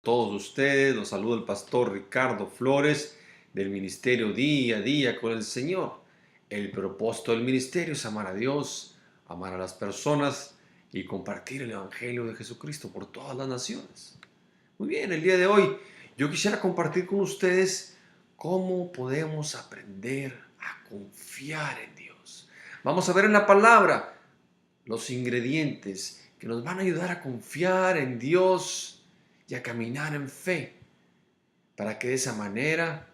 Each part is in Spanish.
Todos ustedes, los saluda el pastor Ricardo Flores del ministerio Día a Día con el Señor. El propósito del ministerio es amar a Dios, amar a las personas y compartir el Evangelio de Jesucristo por todas las naciones. Muy bien, el día de hoy yo quisiera compartir con ustedes cómo podemos aprender a confiar en Dios. Vamos a ver en la palabra los ingredientes que nos van a ayudar a confiar en Dios y a caminar en fe, para que de esa manera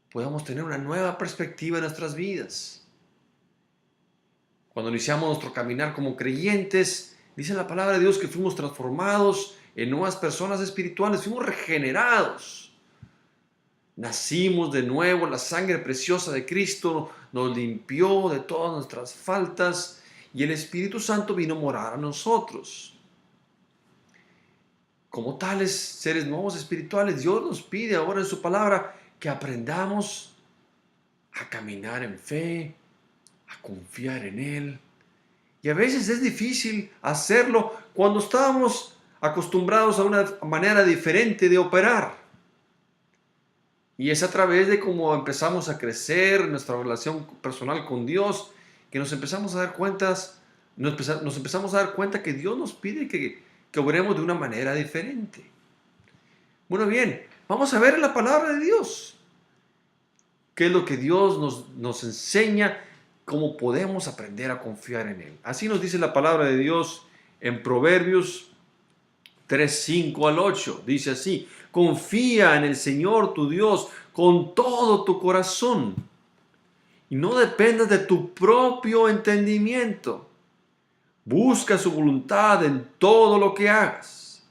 podamos tener una nueva perspectiva en nuestras vidas. Cuando iniciamos nuestro caminar como creyentes, dice la palabra de Dios que fuimos transformados en nuevas personas espirituales, fuimos regenerados. Nacimos de nuevo, la sangre preciosa de Cristo nos limpió de todas nuestras faltas y el Espíritu Santo vino a morar a nosotros. Como tales seres nuevos espirituales, Dios nos pide ahora en su palabra que aprendamos a caminar en fe, a confiar en Él. Y a veces es difícil hacerlo cuando estamos acostumbrados a una manera diferente de operar. Y es a través de cómo empezamos a crecer en nuestra relación personal con Dios que nos empezamos a dar cuenta que Dios nos pide que obremos de una manera diferente. Bueno, bien, vamos a ver en la palabra de Dios qué es lo que Dios nos enseña, cómo podemos aprender a confiar en Él. Así nos dice la palabra de Dios en Proverbios 3:5 al 8. Dice así: confía en el Señor tu Dios con todo tu corazón y no dependas de tu propio entendimiento. Busca su voluntad en todo lo que hagas.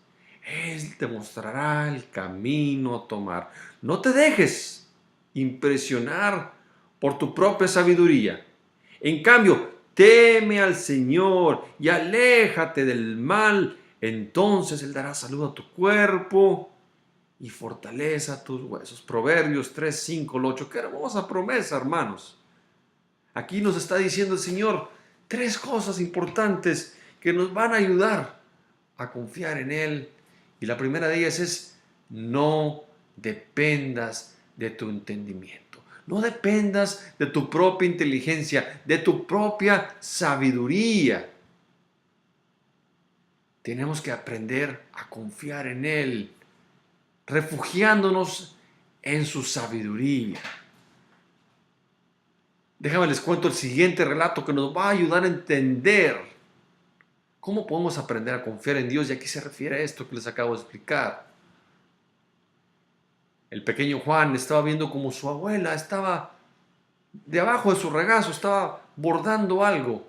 Él te mostrará el camino a tomar. No te dejes impresionar por tu propia sabiduría. En cambio, teme al Señor y aléjate del mal. Entonces Él dará salud a tu cuerpo y fortaleza a tus huesos. Proverbios 3:5 al 8. Qué hermosa promesa, hermanos. Aquí nos está diciendo el Señor tres cosas importantes que nos van a ayudar a confiar en Él. Y la primera de ellas es: no dependas de tu entendimiento. No dependas de tu propia inteligencia, de tu propia sabiduría. Tenemos que aprender a confiar en Él, refugiándonos en su sabiduría. Déjame les cuento el siguiente relato que nos va a ayudar a entender cómo podemos aprender a confiar en Dios, y a qué se refiere a esto que les acabo de explicar. El pequeño Juan estaba viendo como su abuela estaba debajo de su regazo, estaba bordando algo.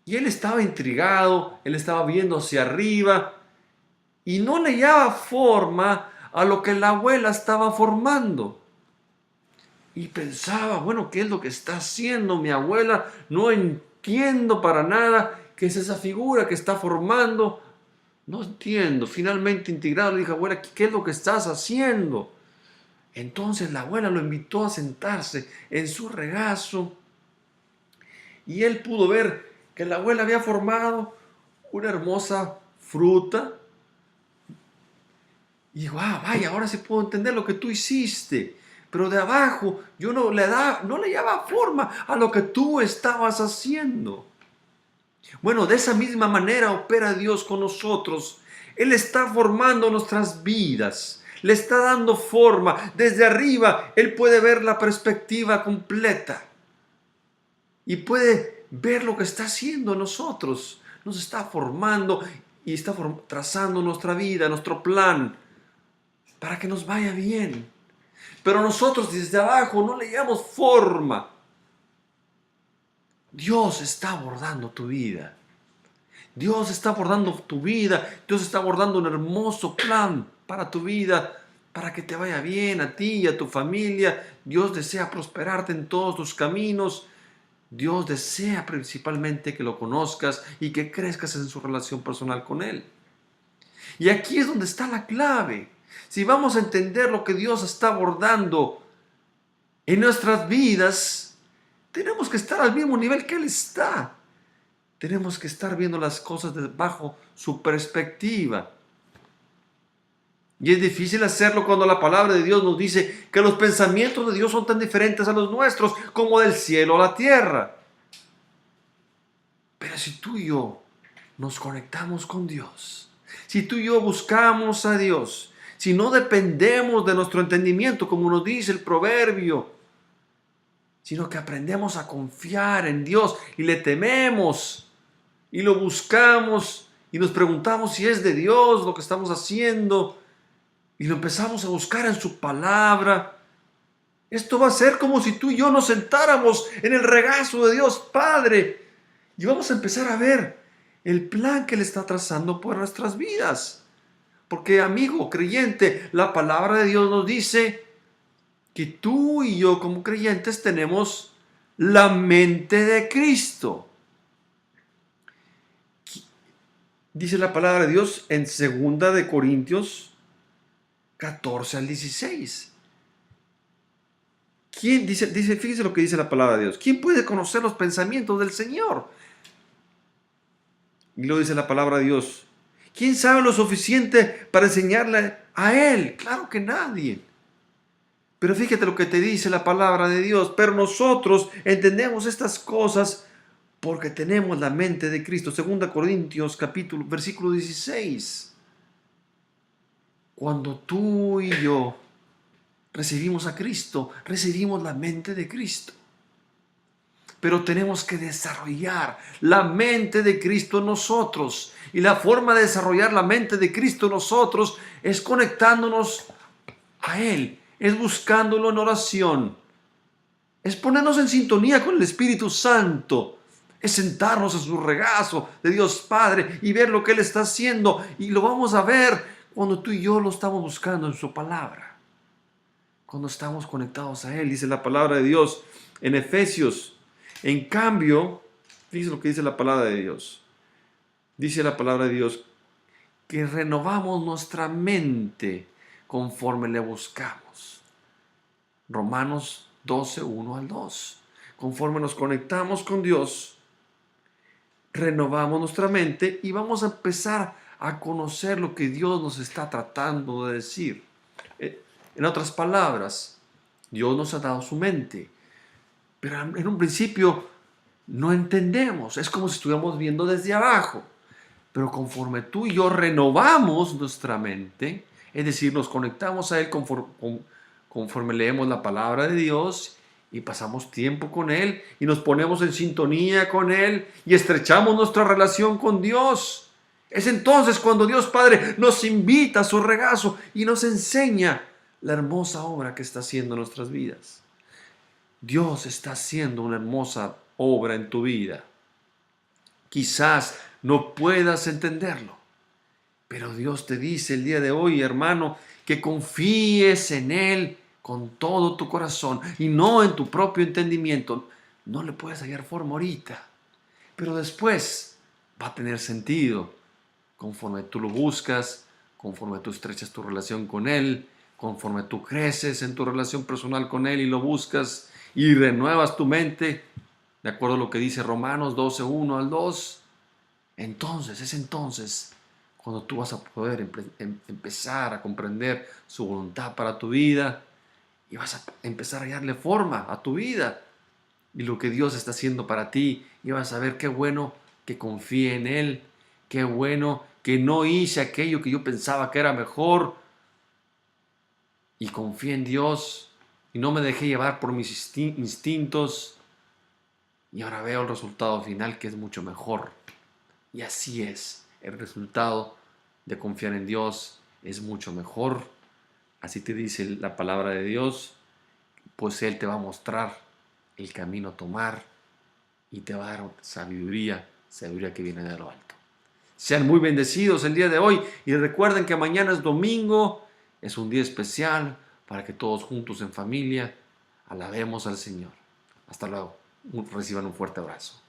Y él estaba intrigado, él estaba viendo hacia arriba y no le hallaba forma a lo que la abuela estaba formando. Y pensaba, bueno, ¿qué es lo que está haciendo mi abuela? No entiendo para nada qué es esa figura que está formando. No entiendo. Finalmente, integrado, le dije: abuela, ¿qué es lo que estás haciendo? Entonces la abuela lo invitó a sentarse en su regazo y él pudo ver que la abuela había formado una hermosa fruta. Y dijo: ah, vaya, ahora sí puedo entender lo que tú hiciste. Pero de abajo yo no le daba forma a lo que tú estabas haciendo. Bueno, de esa misma manera opera Dios con nosotros. Él está formando nuestras vidas, le está dando forma. Desde arriba Él puede ver la perspectiva completa y puede ver lo que está haciendo en nosotros. Nos está formando y está trazando nuestra vida, nuestro plan, para que nos vaya bien. Pero nosotros desde abajo no le damos forma. Dios está abordando tu vida. Dios está abordando tu vida. Dios está abordando un hermoso plan para tu vida, para que te vaya bien a ti y a tu familia. Dios desea prosperarte en todos tus caminos. Dios desea principalmente que lo conozcas y que crezcas en su relación personal con Él. Y aquí es donde está la clave. Si vamos a entender lo que Dios está abordando en nuestras vidas, tenemos que estar al mismo nivel que Él está. Tenemos que estar viendo las cosas bajo su perspectiva. Y es difícil hacerlo cuando la palabra de Dios nos dice que los pensamientos de Dios son tan diferentes a los nuestros como del cielo a la tierra. Pero si tú y yo nos conectamos con Dios, si tú y yo buscamos a Dios, si no dependemos de nuestro entendimiento, como nos dice el proverbio, sino que aprendemos a confiar en Dios y le tememos y lo buscamos y nos preguntamos si es de Dios lo que estamos haciendo y lo empezamos a buscar en su palabra. Esto va a ser como si tú y yo nos sentáramos en el regazo de Dios Padre y vamos a empezar a ver el plan que Él está trazando por nuestras vidas. Porque, amigo creyente, la palabra de Dios nos dice que tú y yo como creyentes tenemos la mente de Cristo. Dice la palabra de Dios en 2 de Corintios 14 al 16. ¿Quién dice, fíjese lo que dice la palabra de Dios? ¿Quién puede conocer los pensamientos del Señor? Y lo dice la palabra de Dios. ¿Quién sabe lo suficiente para enseñarle a Él? Claro que nadie. Pero fíjate lo que te dice la palabra de Dios. Pero nosotros entendemos estas cosas porque tenemos la mente de Cristo. 2 Corintios versículo 16. Cuando tú y yo recibimos a Cristo, recibimos la mente de Cristo. Pero tenemos que desarrollar la mente de Cristo en nosotros. Y la forma de desarrollar la mente de Cristo en nosotros es conectándonos a Él, es buscándolo en oración, es ponernos en sintonía con el Espíritu Santo, es sentarnos en su regazo de Dios Padre y ver lo que Él está haciendo. Y lo vamos a ver cuando tú y yo lo estamos buscando en su palabra. Cuando estamos conectados a Él, dice la palabra de Dios en Efesios. En cambio, fíjense lo que dice la palabra de Dios. Dice la palabra de Dios que renovamos nuestra mente conforme le buscamos. Romanos 12, 1 al 2. Conforme nos conectamos con Dios, renovamos nuestra mente y vamos a empezar a conocer lo que Dios nos está tratando de decir. En otras palabras, Dios nos ha dado su mente, pero en un principio no entendemos. Es como si estuviéramos viendo desde abajo. Pero conforme tú y yo renovamos nuestra mente, es decir, nos conectamos a Él conforme leemos la palabra de Dios y pasamos tiempo con Él y nos ponemos en sintonía con Él y estrechamos nuestra relación con Dios. Es entonces cuando Dios Padre nos invita a su regazo y nos enseña la hermosa obra que está haciendo en nuestras vidas. Dios está haciendo una hermosa obra en tu vida. Quizás no puedas entenderlo, pero Dios te dice el día de hoy, hermano, que confíes en Él con todo tu corazón y no en tu propio entendimiento. No le puedes hallar forma ahorita, pero después va a tener sentido conforme tú lo buscas, conforme tú estrechas tu relación con Él, conforme tú creces en tu relación personal con Él y lo buscas y renuevas tu mente, de acuerdo a lo que dice Romanos 12, 1 al 2. Entonces cuando tú vas a poder empezar a comprender su voluntad para tu vida y vas a empezar a darle forma a tu vida y lo que Dios está haciendo para ti, y vas a ver qué bueno que confíe en Él, qué bueno que no hice aquello que yo pensaba que era mejor y confié en Dios y no me dejé llevar por mis instintos y ahora veo el resultado final que es mucho mejor. Y así es, el resultado de confiar en Dios es mucho mejor. Así te dice la palabra de Dios, pues Él te va a mostrar el camino a tomar y te va a dar sabiduría que viene de lo alto. Sean muy bendecidos el día de hoy y recuerden que mañana es domingo, es un día especial para que todos juntos en familia alabemos al Señor. Hasta luego, reciban un fuerte abrazo.